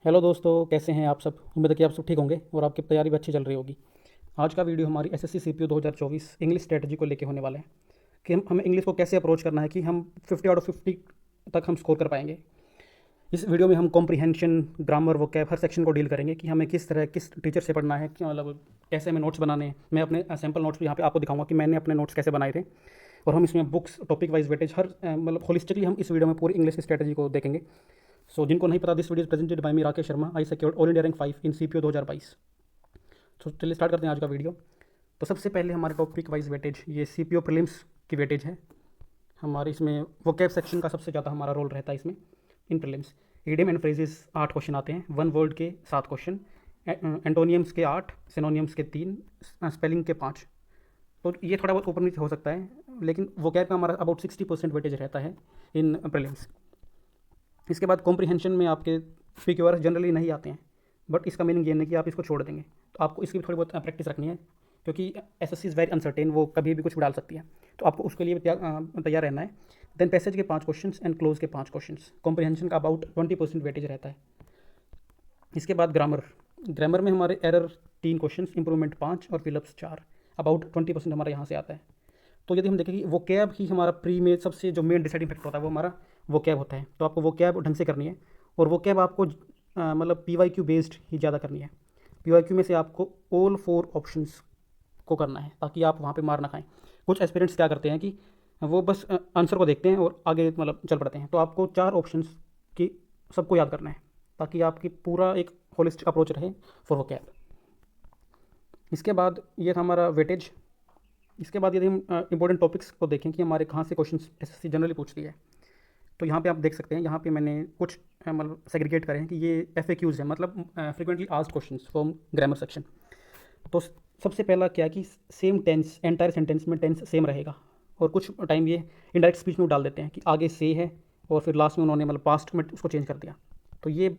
Hello दोस्तों, कैसे हैं आप सब। उम्मीद है कि आप सब ठीक होंगे और आपकी तैयारी भी अच्छी चल रही होगी। आज का वीडियो हमारी एसएससी सीपीयू 2024 इंग्लिश स्ट्रेटजी को लेके होने वाला है कि हमें इंग्लिश को कैसे अप्रोच करना है कि हम 50 आउट ऑफ 50 तक हम स्कोर कर पाएंगे। इस वीडियो में हम कॉम्प्रिहेंशन, ग्रामर, वोकैब हर सेक्शन को डील करेंगे कि हमें किस तरह किस टीचर से पढ़ना है, कि मतलब कैसे हमें नोट्स बनाने हैं। मैं अपने सैम्पल नोट्स भी यहाँ पे आपको दिखाऊंगा कि मैंने अपने नोट्स कैसे बनाए थे। और हम इसमें बुक्स, टॉपिक वाइज वेटेज हर मतलब होलिस्टिकली हम इस वीडियो में पूरी इंग्लिश की स्ट्रेटजी को देखेंगे। सो जिनको नहीं पता, this video presented by me Rakesh Sharma. I secured all India rank 5 in CPU 2022। तो चलिए स्टार्ट करते हैं आज का वीडियो। तो सबसे पहले हमारे टॉपिक वाइज वेटेज, ये सीपीयू प्रीलिम्स की वेटेज है हमारे। इसमें वोकैब सेक्शन का सबसे ज़्यादा हमारा रोल रहता है इसमें। In prelims idiom and phrases 8 question आते हैं, वन वर्ड के 7 क्वेश्चन, एंटोनियम्स के 8, सिनोनियम्स के 3, स्पेलिंग के 5। तो ये थोड़ा बहुत ऊपर नीचे हो सकता है, लेकिन वोकैब का हमारा अबाउट 60% वेटेज रहता है इन प्रीलिम्स। इसके बाद कॉम्प्रिहेंशन में आपके PQRS जनरली नहीं आते हैं, बट इसका मीनिंग ये नहीं कि आप इसको छोड़ देंगे। तो आपको इसकी भी थोड़ी बहुत प्रैक्टिस रखनी है, क्योंकि एसएससी इज़ वेरी अनसर्टेन, वो कभी भी कुछ भी डाल सकती है। तो आपको उसके लिए तैयार रहना है। देन पैसेज के 5 क्वेश्चन एंड क्लोज के 5 क्वेश्चन। कॉम्प्रिहेंशन का अबाउट 20% वेटेज रहता है। इसके बाद ग्रामर। ग्रामर में हमारे एरर 3 क्वेश्चन, इंप्रूवमेंट 5 और फिलअप्स 4। अबाउट 20% हमारा यहाँ से आता है। तो यदि हम देखें कि वोकैब ही हमारा प्री में सबसे जो मेन डिसाइडिंग फैक्टर होता है वो हमारा वोकैब होता है। तो आपको वोकैब ढंग से करनी है, और वोकैब आपको मतलब PYQ बेस्ड ही ज़्यादा करनी है। PYQ में से आपको ऑल 4 ऑप्शंस को करना है, ताकि आप वहाँ पे मार ना खाएं। कुछ एस्पिरेंट्स क्या करते हैं कि वो बस आंसर को देखते हैं और आगे मतलब चल पड़ते हैं। तो आपको 4 ऑप्शंस की सबको याद करना है, ताकि आपकी पूरा एक होलिस्टिक अप्रोच रहे फॉर वोकैब। इसके बाद ये था हमारा वेटेज। इसके बाद यदि हम इंपॉर्टेंट टॉपिक्स को देखें कि हमारे कहाँ से क्वेश्चन एसएससी जनरली पूछती है, तो यहाँ पे आप देख सकते हैं, यहाँ पे मैंने कुछ मतलब सेग्रीगेट करें हैं कि ये FAQs है, मतलब frequently asked questions from grammar section. तो सबसे पहला क्या कि सेम टेंस, एंटायर सेंटेंस में टेंस सेम रहेगा। और कुछ टाइम ये इनडायरेक्ट स्पीच में डाल देते हैं कि आगे से है और फिर लास्ट में उन्होंने मतलब पास्ट में उसको चेंज कर दिया। तो ये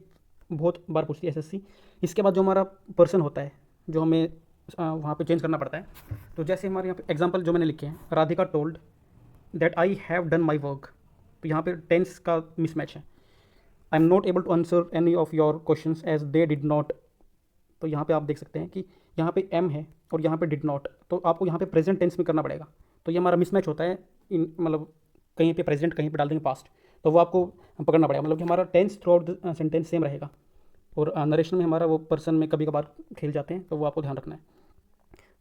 बहुत बार पूछती है एसएससी। इसके बाद जो हमारा पर्सन होता है, जो हमें वहाँ पे चेंज करना पड़ता है। तो जैसे हमारे यहाँ पे एग्जांपल जो मैंने लिखे हैं, Radhika told that I have done my work. तो यहाँ पे टेंस का मिसमैच है। I am not able to answer any of your question as they did not. तो यहाँ पे आप देख सकते हैं कि यहाँ पे एम है और यहाँ पे डिड नॉट, तो आपको यहाँ पे प्रेजेंट टेंस में करना पड़ेगा। तो ये हमारा मिसमैच होता है इन मतलब कहीं पे प्रेजेंट, कहीं पे डाल देंगे पास्ट। तो वो आपको पकड़ना पड़ेगा, मतलब कि हमारा tense throughout the sentence same रहेगा। और नरेशन में हमारा वो पर्सन में कभी कभार खेल जाते हैं, तो वो आपको ध्यान रखना है।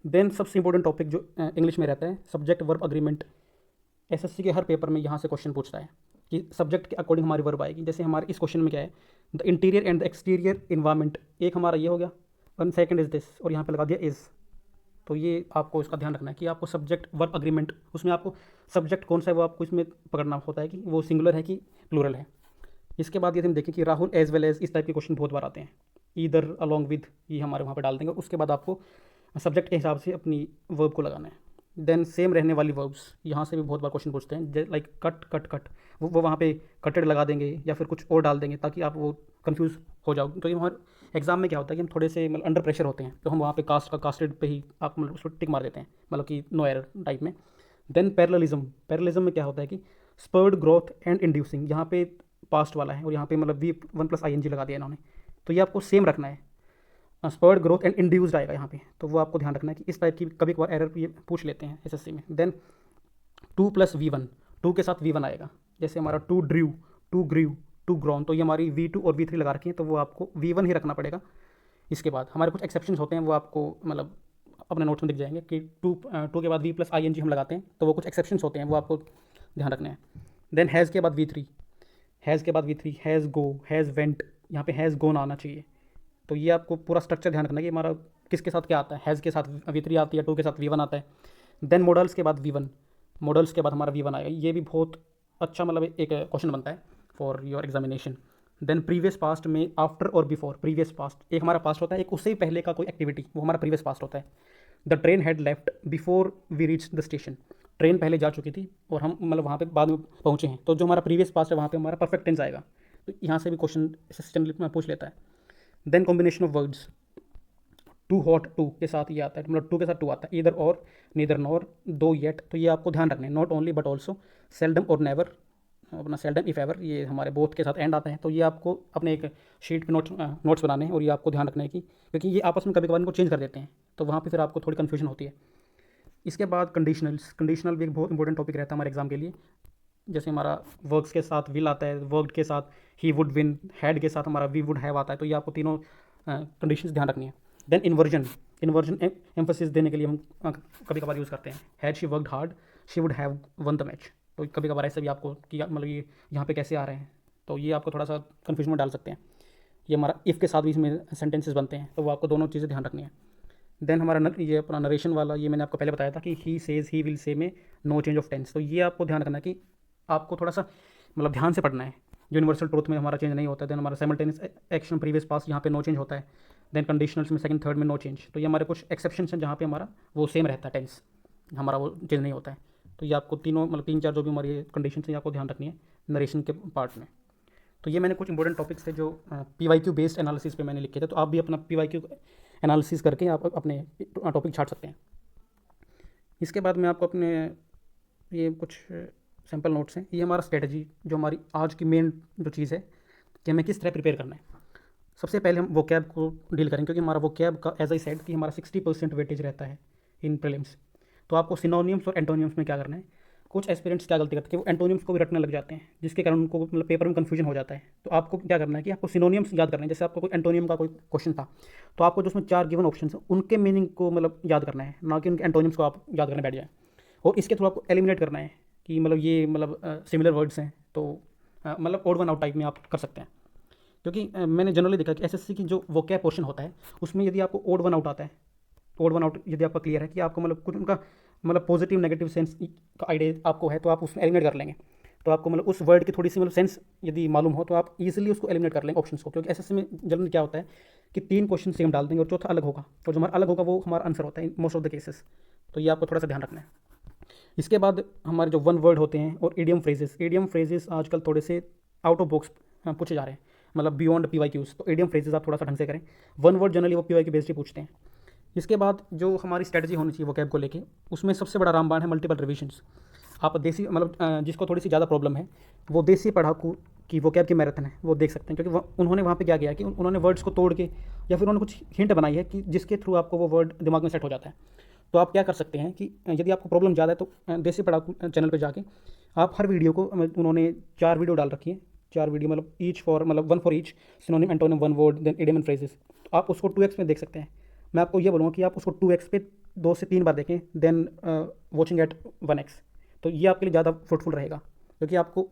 देन सबसे इंपॉर्टेंट टॉपिक जो इंग्लिश में रहता है, सब्जेक्ट वर्ब अग्रीमेंट। एसएससी के हर पेपर में यहाँ से क्वेश्चन पूछता है कि सब्जेक्ट के अकॉर्डिंग हमारी वर्ब आएगी। जैसे हमारे इस क्वेश्चन में क्या है, the interior and the exterior environment. एक हमारा ये हो गया, वन सेकंड इज दिस, और यहाँ पे लगा दिया इज़। तो ये आपको इसका ध्यान रखना है कि आपको सब्जेक्ट वर्ब अग्रीमेंट, उसमें आपको सब्जेक्ट कौन सा है वो आपको इसमें पकड़ना होता है कि वो सिंगुलर है कि प्लूरल है। इसके बाद यदि हम देखें कि राहुल एज वेल एज, इस टाइप के क्वेश्चन बहुत बार आते हैं। ईदर, अलॉन्ग विद, ये हमारे वहाँ पे डाल देंगे। उसके बाद आपको सब्जेक्ट के हिसाब से अपनी वर्ब को लगाना है। देन सेम रहने वाली वर्ब्स, यहाँ से भी बहुत बार क्वेश्चन पूछते हैं, लाइक कट कट कट, वो वहाँ पे कटेड लगा देंगे या फिर कुछ और डाल देंगे, ताकि आप वो कंफ्यूज हो जाओ। तो ये हमारे एग्जाम में क्या होता है कि हम थोड़े से मतलब अंडर प्रेशर होते हैं, तो हम वहाँ पे कास्ट का कास्टेड पे ही आप मतलब उसको टिक मार देते हैं, मतलब कि नो एरर टाइप में। Then parallelism. पैरेललिज्म में क्या होता है कि स्पर्ड, ग्रोथ एंड इंड्यूसिंग, यहाँ पे पास्ट वाला है और यहाँ पे मतलब V1+ING लगा दिया इन्होंने। तो ये आपको सेम रखना है। स्पर्ड, ग्रोथ एंड इंड्यूस्ड आएगा यहाँ पे, तो वो आपको ध्यान रखना है कि इस टाइप की कभी कभार एरर ये पूछ लेते हैं एसएससी में। देन 2+V1, 2 के साथ V1 आएगा। जैसे हमारा to drew, to grieve, to grown, तो ये हमारी V2 और V3 लगा रखी है, तो वो आपको V1 ही रखना पड़ेगा। इसके बाद हमारे कुछ एक्सेप्शंस होते हैं, वो आपको मतलब अपने नोट्स में दिख जाएंगे कि टू के बाद V+ING हम लगाते हैं, तो वो कुछ एक्सेप्शंस होते हैं, वो आपको ध्यान रखना है। देन हैज़ के बाद V3, हैज़ के बाद V3, has go, has went, यहाँ पे हैज़ गोन आना चाहिए। तो ये आपको पूरा स्ट्रक्चर ध्यान रखना है कि हमारा किसके साथ क्या आता है। हैज़ के साथ V3 आती है, टू के साथ V1 आता है। देन मॉडल्स के बाद V1, मॉडल्स के बाद हमारा V1 आएगा। ये भी बहुत अच्छा मतलब एक क्वेश्चन बनता है for your examination. Then previous past में आफ्टर और बिफोर, प्रीवियस पास्ट एक हमारा पास्ट होता है, एक उससे ही पहले का कोई एक्टिविटी, वो हमारा प्रीवियस पास्ट होता है। The train had left before we reach the station, train पहले जा चुकी थी और हम मतलब वहाँ पे बाद में पहुँचे हैं, तो जो हमारा प्रीवियस पास्ट है वहाँ पे हमारा परफेक्ट टेंस आएगा। तो यहाँ से भी क्वेश्चन सिस्टम में पूछ लेता है। Then combination of words, to hot, to के साथ ये आता है, मतलब टू के साथ टू आता है। इधर और, नीदर नॉर, दो येट, तो ये आपको ध्यान रखना है। Not only but also, seldom और नेवर, अपना सेल्डम इफ एवर, ये हमारे बोथ के साथ एंड आता है। तो ये आपको अपने एक शीट पे नोट्स बनाने हैं और ये आपको ध्यान रखना है कि क्योंकि ये आपस में कभी कभार इनको चेंज कर देते हैं, तो वहाँ पे फिर आपको थोड़ी कन्फ्यूजन होती है। इसके बाद कंडीशनल भी एक बहुत इंपॉर्टेंट टॉपिक रहता है हमारे एग्जाम के लिए। जैसे हमारा वर्क्स के साथ विल आता है, वर्कड के साथ ही वुड विन, हैड के साथ हमारा वी वुड हैव आता है। तो ये आपको तीनों कंडीशंस ध्यान रखनी है। देन इन्वर्जन एम्फोसिस देने के लिए हम कभी कभार यूज़ करते हैं। Had she worked hard, she would have one the match. तो कभी कभार ऐसे भी आपको कि मतलब ये यहाँ पे कैसे आ रहे हैं, तो ये आपको थोड़ा सा कन्फ्यूजन में डाल सकते हैं। ये हमारा इफ़ के साथ भी इसमें सेंटेंसेस बनते हैं, तो वो आपको दोनों चीज़ें ध्यान रखनी है। देन हमारा ये अपना नरेशन वाला, ये मैंने आपको पहले बताया था कि he says he will say में नो चेंज ऑफ टेंस। तो ये आपको ध्यान रखना है कि आपको थोड़ा सा मतलब ध्यान से पढ़ना है। यूनिवर्सल ट्रूथ में हमारा चेंज नहीं होता है। देन हमारा साइमल्टेनियस एक्शन प्रीवियस पास, यहाँ पे नो चेंज होता है। देन कंडीशनल्स में सेकंड थर्ड में नो चेंज। तो ये हमारे कुछ एक्सेप्शन हैं जहाँ पे हमारा वो सेम रहता है, टेंस हमारा वो चेंज नहीं होता है। तो ये आपको तीनों मतलब 3-4 जो भी हमारी कंडीशन है आपको ध्यान रखनी है नरेशन के पार्ट में। तो ये मैंने कुछ इंपॉर्टेंट टॉपिक्स थे जो PYQ बेस्ड एनालिसिस पे मैंने लिखे थे। तो आप भी अपना PYQ एनालिसिस करके आप अपने टॉपिक छाट सकते हैं। इसके बाद मैं आपको अपने ये कुछ सैम्पल नोट्स हैं। ये हमारा स्ट्रेटजी जो हमारी आज की मेन जो चीज़ है कि हमें किस तरह प्रिपेयर करना है। सबसे पहले हम वोकैब को डील करेंगे, क्योंकि हमारा वोकैब का एज आई सेड कि हमारा 60% वेटेज रहता है इन प्रीलिम्स। तो आपको सिनोनियम्स और एंटोनियम्स में क्या करना है। कुछ एस्पिरेंट्स क्या गलती करते हैं, वो एंटोनियम्स को भी रटने लग जाते हैं, जिसके कारण उनको मतलब पेपर में कन्फ्यूजन हो जाता है। तो आपको क्या करना है कि आपको सिनोनियम्स याद करना है। जैसे आपको कोई एंटोनियम का कोई क्वेश्चन था, तो आपको जो उसमें 4 गिवन ऑप्शन है उनके मीनिंग को मतलब याद करना है, ना कि उनके एंटोनियम्स को आप याद करने बैठ जाए। और इसके थ्रू आपको एलिमिनेट करना है कि मतलब ये मतलब सिमिलर वर्ड्स हैं, तो मतलब ओड वन आउट टाइप में आप कर सकते हैं। क्योंकि मैंने जनरली देखा कि एसएससी की जो वोकैब पोर्शन होता है उसमें यदि आपको ओड वन आउट आता है, ओड वन आउट यदि आपका क्लियर है कि आपको मतलब कुछ उनका मतलब पॉजिटिव नेगेटिव सेंस का आइडिया आपको है, तो आप उसमें एलिमिनेट कर लेंगे। तो आपको मतलब उस वर्ड की थोड़ी सी मतलब सेंस यदि मालूम हो तो आप इजीली उसको एलिमिनेट कर लेंगे ऑप्शंस को। क्योंकि एसएससी में जनरली क्या होता है कि 3 क्वेश्चन सेम डाल देंगे और चौथा अलग होगा, और जो हमारा अलग होगा वो हमारा आंसर होता है मोस्ट ऑफ द केसेस। तो ये आपको थोड़ा सा ध्यान रखना है। इसके बाद हमारे जो वन वर्ड होते हैं और ईडियम फ्रेजेस आजकल थोड़े से आउट ऑफ बॉक्स पूछे जा रहे हैं, मतलब बियॉन्ड PYQs। तो ईडियम फ्रेजेस आप थोड़ा सा ढंग से करें। वन वर्ड जनरली वो PYQ बेस्ड ही पूछते हैं। इसके बाद जो हमारी स्ट्रेटजी होनी चाहिए वोकैब को लेके, उसमें सबसे बड़ा रामबाण है मल्टीपल रिविजन्स। आप देसी मतलब जिसको थोड़ी सी ज़्यादा प्रॉब्लम है वो देसी पढ़ाकू की वोकैब की मैराथन है वो देख सकते हैं। क्योंकि उन्होंने वहाँ पे क्या किया कि उन्होंने वर्ड्स को तोड़ के या फिर उन्होंने कुछ हिंट बनाई है कि जिसके थ्रू आपको वो वर्ड दिमाग में सेट हो जाता है। तो आप क्या कर सकते हैं कि यदि आपको प्रॉब्लम ज़्यादा है तो देसी पढ़ाकू चैनल पर जाके आप हर वीडियो को, उन्होंने 4 वीडियो डाल रखी है, 4 वीडियो मतलब ईच फॉर मतलब 1 for each, synonym, antonym, one word, then idiom and phrases. तो आप उसको 2x में देख सकते हैं। मैं आपको ये बोलूँगा कि आप उसको 2x पे 2 से 3 बार देखें, देन वॉचिंग एट 1x। तो ये आपके लिए ज़्यादा फ्रूटफुल रहेगा, क्योंकि आपको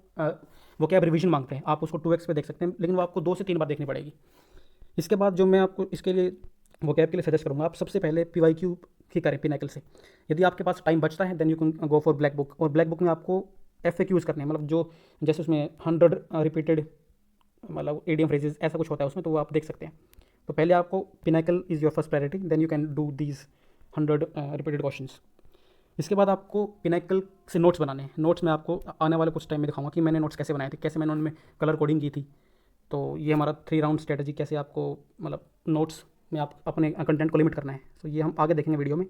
वो क्या रिवीजन मांगते हैं। आप उसको 2x पे देख सकते हैं, लेकिन वो आपको 2 से 3 बार देखनी पड़ेगी। इसके बाद जो मैं आपको इसके लिए वोकैब के लिए सजेस्ट करूँगा, आप सबसे पहले PYQ ही करें पिनाकल से। यदि आपके पास टाइम बचता है then you can go for black book. और ब्लैक बुक में आपको FAQs करने हैं, मतलब जो जैसे उसमें 100 रिपीटेड मतलब ईडियम फ्रेजेस ऐसा कुछ होता है उसमें, तो वो आप देख सकते हैं। तो पहले आपको Pinnacle is your first priority, then you can do these 100 repeated questions. इसके बाद आपको पिनाकल से नोट्स बनाने हैं। नोट्स में आपको आने वाले कुछ टाइम में दिखाऊंगा कि मैंने नोट्स कैसे बनाए थे, कैसे मैंने उनमें कलर कोडिंग की थी। तो ये हमारा 3 राउंड स्ट्रेटजी, कैसे आपको मतलब नोट्स में आप अपने कंटेंट को लिमिट करना है। तो ये हम आगे देखेंगे वीडियो में।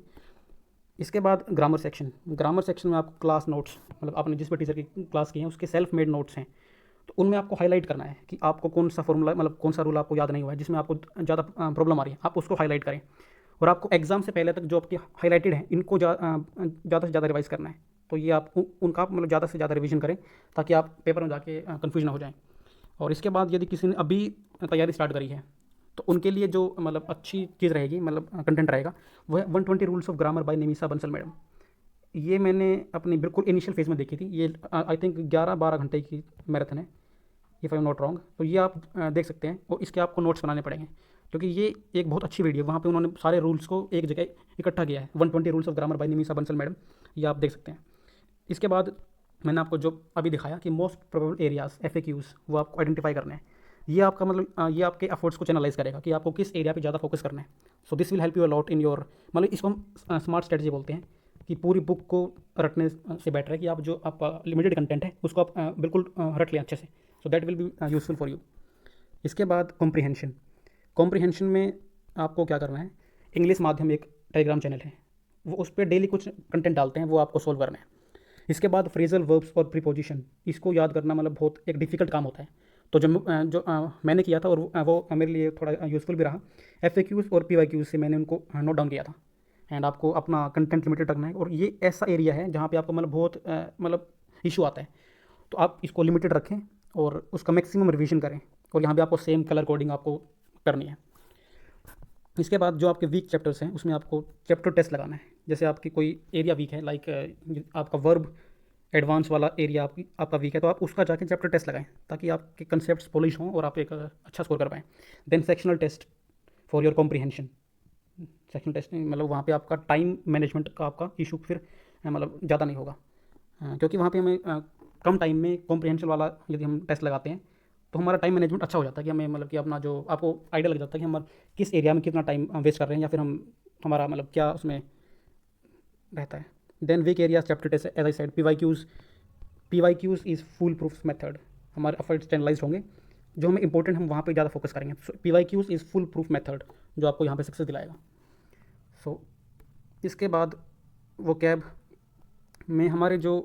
इसके बाद ग्रामर सेक्शन में आपको क्लास नोट्स, मतलब आपने जिस भी टीचर की क्लास की है उसके सेल्फ मेड नोट्स हैं, तो उनमें आपको हाईलाइट करना है कि आपको कौन सा फॉर्मूला मतलब कौन सा रूल आपको याद नहीं हुआ है, जिसमें आपको ज़्यादा प्रॉब्लम आ रही है, आप उसको हाईलाइट करें। और आपको एग्जाम से पहले तक जो आपके हाईलाइटेड हैं इनको ज़्यादा से ज़्यादा रिवाइज करना है। तो ये आप उनका मतलब ज़्यादा से ज़्यादा रिवीजन करें, ताकि आप पेपर में जाके कन्फ्यूज ना हो जाएं। और इसके बाद यदि किसी ने अभी तैयारी स्टार्ट करी है तो उनके लिए जो मतलब अच्छी चीज़ रहेगी, मतलब कंटेंट रहेगा, वो है 120 rules of grammar bye Nimisha Bansal madam. ये मैंने अपनी बिल्कुल इनिशियल फेज़ में देखी थी। ये आई थिंक 11-12 घंटे की मैराथन है, if I am not wrong. तो ये आप देख सकते हैं, और इसके आपको नोट्स बनाने पड़ेंगे, क्योंकि ये एक बहुत अच्छी वीडियो, वहाँ पे उन्होंने सारे रूल्स को एक जगह इकट्ठा किया है। 120 rules of grammar bye Nimisha Bansal madam, ये आप देख सकते हैं। इसके बाद मैंने आपको जो अभी दिखाया कि मोस्ट प्रोबेबल एरियाज FAQs, वो आपको आइडेंटिफाई करना है। ये आपका मतलब ये आपके एफर्ट्स को चैनलाइज करेगा कि आपको किस एरिया पे ज़्यादा फोकस करना है। So this will help you a lot in your, मतलब इसको हम स्मार्ट स्ट्रेटजी बोलते हैं, कि पूरी बुक को रटने से बेटर है कि आप जो आपका लिमिटेड कंटेंट है उसको आप बिल्कुल रट लें अच्छे से। So that will be useful for you. इसके बाद कॉम्प्रिहेंशन में आपको क्या करना है, इंग्लिश माध्यम एक टेलीग्राम चैनल है, वो उस पर डेली कुछ कंटेंट डालते हैं, वो आपको सोल्व करना है। इसके बाद फ्रेजल वर्ब्स और प्रीपोजिशन, इसको याद करना मतलब बहुत एक डिफ़िकल्ट काम होता है। तो मैंने किया था और वो मेरे लिए थोड़ा यूज़फुल भी रहा। FAQs और PYQs से मैंने उनको नोट डाउन किया था। एंड आपको अपना कंटेंट लिमिटेड रखना है, और ये ऐसा एरिया है जहाँ पे आपको मतलब बहुत मतलब इशू आता है। तो आप इसको लिमिटेड रखें और उसका मैक्सिमम रिवीजन करें, और यहाँ पे आपको सेम कलर कोडिंग आपको करनी है। इसके बाद जो आपके वीक चैप्टर्स हैं उसमें आपको चैप्टर टेस्ट लगाना है। जैसे आपकी कोई एरिया वीक है, लाइक आपका वर्ब एडवांस वाला एरिया आपका वीक है, तो आप उसका जाके चैप्टर टेस्ट लगाएं ताकि आपके कंसेप्ट्स पॉलिश हों और आप एक अच्छा स्कोर कर पाएँ। Then sectional test for your comprehension. Sectional test मतलब वहाँ पे आपका टाइम मैनेजमेंट का आपका इशू फिर मतलब ज़्यादा नहीं होगा, क्योंकि वहाँ पे हमें कम टाइम में कॉम्प्रीहेंशन वाला यदि हम टेस्ट लगाते हैं तो हमारा टाइम मैनेजमेंट अच्छा हो जाता है कि हमें मतलब कि अपना जो आपको आइडिया लग जाता है कि हम किस एरिया में कितना टाइम वेस्ट कर रहे हैं, या फिर हम हमारा मतलब क्या उसमें रहता है। Then weak areas chapter test as I said. P Y Qs is full proof method. हमारे एफर्ट्स चैनलाइज होंगे, जो हमें इंपॉर्टेंट हम वहाँ पे ज़्यादा फोकस करेंगे। सो PYQs is full proof method जो आपको यहाँ पे सक्सेस दिलाएगा। सो इसके बाद वो कैब में हमारे जो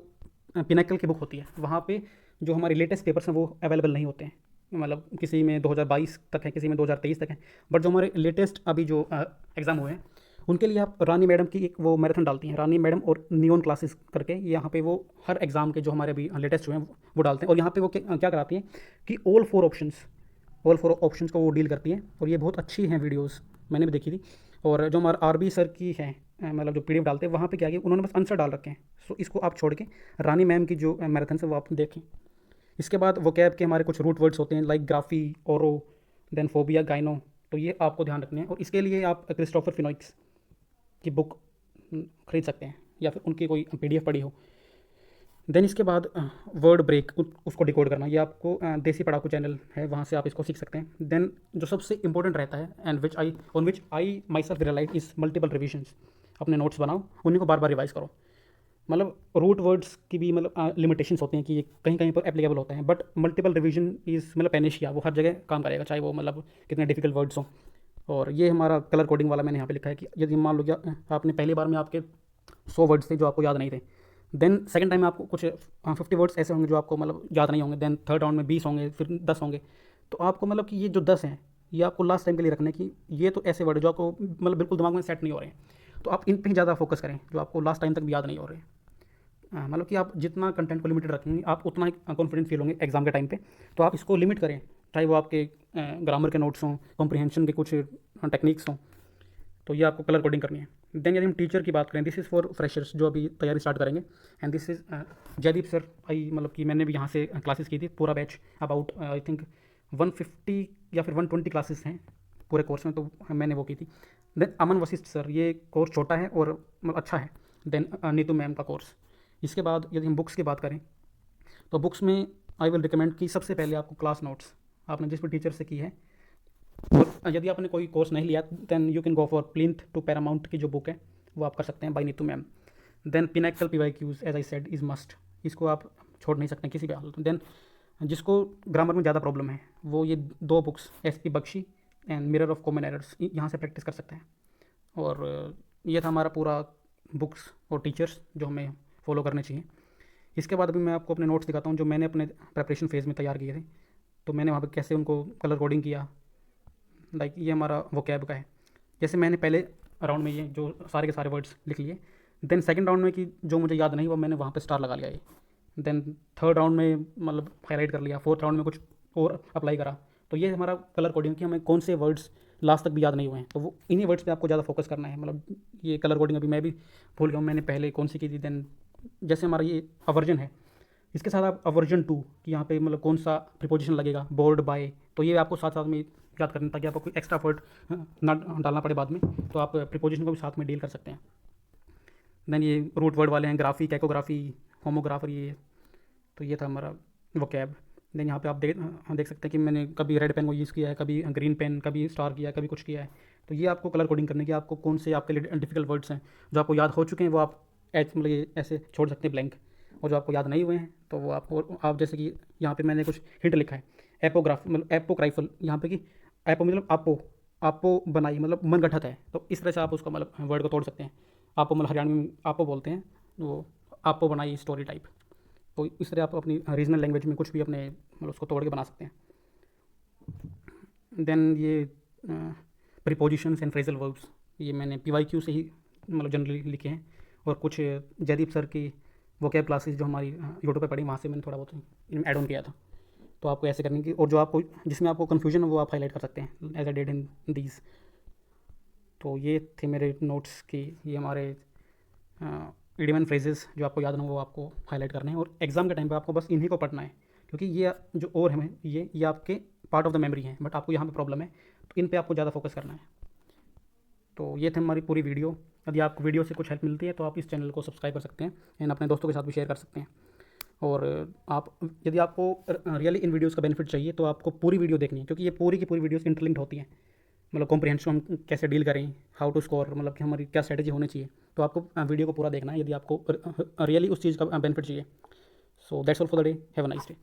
पिनाकल की बुक होती है वहाँ पे जो हमारे लेटेस्ट पेपर्स हैं वो अवेलेबल नहीं होते हैं। मतलब किसी में 2022 तक है, किसी में 2023 तक है, बट जो हमारे लेटेस्ट अभी जो एग्ज़ाम हुए हैं उनके लिए आप रानी मैडम की एक वो मैराथन डालती हैं, रानी मैडम और नियॉन क्लासेस करके। यहाँ पे वो हर एग्ज़ाम के जो हमारे अभी लेटेस्ट हुए हैं वो डालते हैं, और यहाँ पे वो क्या कराती हैं कि ऑल फोर ऑप्शंस को वो डील करती हैं, और ये बहुत अच्छी हैं वीडियोज़, मैंने भी देखी थी। और जो हमारा RB सर की है मतलब जो PDF डालते हैं वहाँ पे क्या किया उन्होंने बस आंसर डाल रखे हैं। सो इसको आप छोड़ के रानी मैम की जो मैराथन है वो आप देखें। इसके बाद वो कैब के हमारे कुछ रूट वर्ड्स होते हैं लाइक ग्राफी, ओरो, देन फोबिया, गाइनो, तो ये आपको ध्यान रखने हैं, और इसके लिए आप क्रिस्टोफर फिनोइक्स की बुक खरीद सकते हैं या फिर उनकी कोई PDF पढ़ी हो। देन इसके बाद वर्ड ब्रेक, उसको डिकोड करना, ये आपको देसी पढ़ाकू चैनल है वहाँ से आप इसको सीख सकते हैं। देन जो सबसे इंपॉर्टेंट रहता है and which I myself realise is multiple revisions. अपने नोट्स बनाओ, उन्हीं को बार बार रिवाइज करो। मतलब रूट वर्ड्स की भी मतलब लिमिटेशंस होते हैं कि ये कहीं कहीं पर एप्लीकेबल होते हैं, बट मल्टीपल रिवीजन इज़ मतलब पेनेशिया, वो हर जगह काम करेगा, चाहे वो मतलब कितने डिफिकल्ट वर्ड्स हों। और ये हमारा कलर कोडिंग वाला मैंने यहाँ पे लिखा है कि यदि मान लो कि आपने पहली बार में आपके 100 वर्ड्स थे जो आपको याद नहीं थे, देन सेकंड टाइम में आपको कुछ 50 वर्ड्स ऐसे होंगे जो आपको मतलब याद नहीं होंगे, देन थर्ड राउंड में 20 होंगे, फिर 10 होंगे। तो आपको मतलब कि ये जो 10 हैं ये आपको लास्ट टाइम के लिए रखने की, ये तो ऐसे वर्ड जो आपको मतलब बिल्कुल दिमाग में सेट नहीं हो रहे हैं, तो आप इन पर ज़्यादा फोकस करें जो आपको लास्ट टाइम तक भी याद नहीं हो रहे हैं। मतलब कि आप जितना कंटेंट को लिमिटेड रखेंगे आप उतना ही कॉन्फिडेंट फील होंगे एग्जाम के टाइम पे। तो आप इसको लिमिट करें, चाहे वो आपके ग्रामर के नोट्स हों, कॉम्प्रिहेंशन के कुछ टेक्निक्स हों, तो ये आपको कलर कोडिंग करनी है। देन यदि हम टीचर की बात करें, दिस इज़ फॉर फ्रेशर्स जो अभी तैयारी स्टार्ट करेंगे, and this is Jaydeep sir. I मतलब कि मैंने भी यहाँ से क्लासेस की थी, पूरा बैच अबाउट आई थिंक 150 या फिर 120 क्लासेस हैं पूरे कोर्स में, तो मैंने वो की थी। देन अमन वशिष्ठ सर, ये कोर्स छोटा है और मतलब अच्छा है। देन नीतू मैम का कोर्स। इसके बाद यदि हम बुक्स की बात करें तो बुक्स में आई विल रिकमेंड कि सबसे पहले आपको क्लास नोट्स आपने जिस भी टीचर से की है, और यदि आपने कोई कोर्स नहीं लिया then you can go for plinth to paramount की जो बुक है वो आप कर सकते हैं by Neetu ma'am. Then Pinnacle PYQs as I said is must, इसको आप छोड़ नहीं सकते किसी भी हालत में। देन जिसको ग्रामर में ज़्यादा प्रॉब्लम है वो ये 2 books SP Bakshi and mirror of common errors यहाँ से प्रैक्टिस कर सकते हैं। और ये था हमारा पूरा बुक्स और टीचर्स जो हमें फॉलो करने चाहिए। इसके बाद अभी मैं आपको अपने नोट्स दिखाता हूँ जो मैंने अपने प्रेपरेशन फेज़ में तैयार किए थे, तो मैंने वहाँ पे कैसे उनको कलर कोडिंग किया। लाइक ये हमारा वो कैब का है, जैसे मैंने पहले राउंड में ये जो सारे के सारे वर्ड्स लिख लिए, देन सेकंड राउंड में कि जो मुझे याद नहीं हुआ मैंने वहाँ पे स्टार लगा लिया ये, देन थर्ड राउंड में मतलब हाईलाइट कर लिया, फोर्थ राउंड में कुछ और अप्लाई करा। तो ये हमारा कलर कोडिंग कि हमें कौन से वर्ड्स लास्ट तक भी याद नहीं हुए हैं, तो वो इन्हीं वर्ड्स पे आपको ज़्यादा फोकस करना है। मतलब ये कलर कोडिंग अभी मैं भी भूल गया हूँ मैंने पहले कौन सी की थी। देन जैसे हमारा ये अवर्जन है, इसके साथ आप अवर्जन 2 कि यहाँ पे मतलब कौन सा प्रीपोजिशन लगेगा, बोर्ड, बाय, तो ये आपको साथ साथ में याद करना ताकि आपको कोई एक्स्ट्रा वर्ड ना डालना पड़े बाद में, तो आप प्रीपोजिशन को भी साथ में डील कर सकते हैं। देन ये रूट वर्ड वाले हैं ग्राफी, कैकोग्राफी, होमोग्राफर, ये तो ये था हमारा वो कैब। देन यहाँ पे आप देख सकते हैं कि मैंने कभी रेड पेन को यूज़ किया है, कभी ग्रीन पेन, कभी स्टार किया है, कभी कुछ किया है। तो ये आपको कलर कोडिंग करने की, आपको कौन से आपके लिए डिफिकल्ट वर्ड्स हैं जो आपको याद हो चुके हैं वो आप मतलब ये ऐसे छोड़ सकते हैं ब्लैंक, और जो आपको याद नहीं हुए हैं तो वो आप जैसे कि यहाँ पे मैंने कुछ हिंट लिखा है, एपोग्राफ मतलब एपोक्राइफल, यहाँ पे कि एपो मतलब आपो बनाई मतलब मन गठत है, तो इस तरह से आप उसको मतलब वर्ड को तोड़ सकते हैं। आपो मतलब हरियाणवी में आपो बोलते हैं, वो आपको बनाई स्टोरी टाइप। तो इस तरह आप अपनी रीजनल लैंग्वेज में कुछ भी अपने मतलब उसको तोड़ के बना सकते हैं। देन ये प्रीपोजिशंस एंड फ्रेजल वर्ब्स, ये मैंने PYQ से ही मतलब जनरली लिखे हैं, और कुछ जयदीप सर की वोकैब क्लासेस जो हमारी यूट्यूब पे पढ़ी, वहाँ से मैंने थोड़ा बहुत ऐड ऑन किया था। तो आपको ऐसे करने की, और जो आपको जिसमें आपको कन्फ्यूजन है वो आप हाईलाइट कर सकते हैं as a dead in these. तो ये थे मेरे नोट्स की, ये हमारे इडियम एंड फ्रेजेस जो आपको याद ना हो वो आपको हाईलाइट करने हैं, और एग्जाम के टाइम पे आपको बस इन्हीं को पढ़ना है, क्योंकि ये जो और हमें ये आपके पार्ट ऑफ द मेमोरी हैं, बट आपको यहाँ पे प्रॉब्लम है, तो इन पे आपको ज़्यादा फोकस करना है। तो ये थे हमारी पूरी वीडियो। यदि आपको वीडियो से कुछ हेल्प मिलती है तो आप इस चैनल को सब्सक्राइब कर सकते हैं एंड अपने दोस्तों के साथ भी शेयर कर सकते हैं। और आप यदि आपको रियली इन वीडियोज़ का बेनिफिट चाहिए तो आपको पूरी वीडियो देखनी है, क्योंकि ये पूरी की पूरी वीडियोज़ इंटरलिंक्ड होती हैं। मतलब कॉम्प्रिहेंशन हम कैसे डील करें, हाउ टू स्कोर, मतलब कि हमारी क्या स्ट्रेटजी होनी चाहिए, तो आपको वीडियो को पूरा देखना है यदि आपको रियली उस चीज़ का बेनिफिट चाहिए। So that's all for the day, have a nice day.